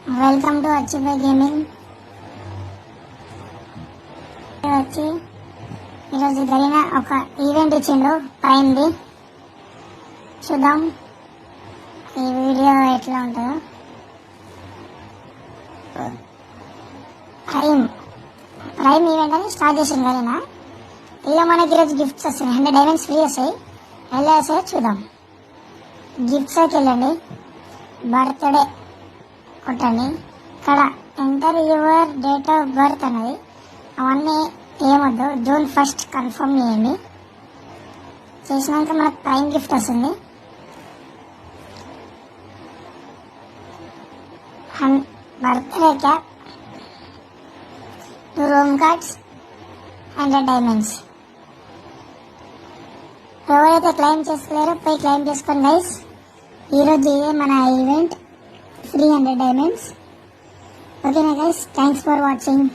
Welcome to అచ్చిబై gaming. వచ్చి ఈరోజు జరిగిన ఒక ఈవెంట్ ఇచ్చిండు ప్రైమ్ది. చూద్దాం ఈ వీడియో ఎట్లా ఉంటుందో. ప్రైమ్ ఈవెంట్ అని స్టార్ట్ చేసింది కదా. ఇలా మనకి ఈరోజు గిఫ్ట్స్ వస్తున్నాయి, 100 డైమండ్స్ ఫ్రీ వస్తాయి. ఎలా వస్తాయో చూద్దాం. గిఫ్ట్స్ అయితే వెళ్ళండి, బర్త్డే కొట్టండి, ఇక్కడ enter your date of birth అన్నది. అవన్నీ ఏమొద్దు, జూన్ 1 కన్ఫర్మ్ చేయండి. చేసినాక మనకు ప్రైమ్ గిఫ్ట్ వస్తుంది. Birthday cap, 2 room cards, 100 diamonds. ఎవరైతే క్లెయిమ్ చేసుకోలేరో పోయి క్లెయిమ్ చేసుకోండి గైస్. ఈరోజు ఇదే మన ఈవెంట్, ఫ్రీ 100 డైమండ్స్. ఓకేనా గైస్, థ్యాంక్స్ ఫర్ వాచింగ్.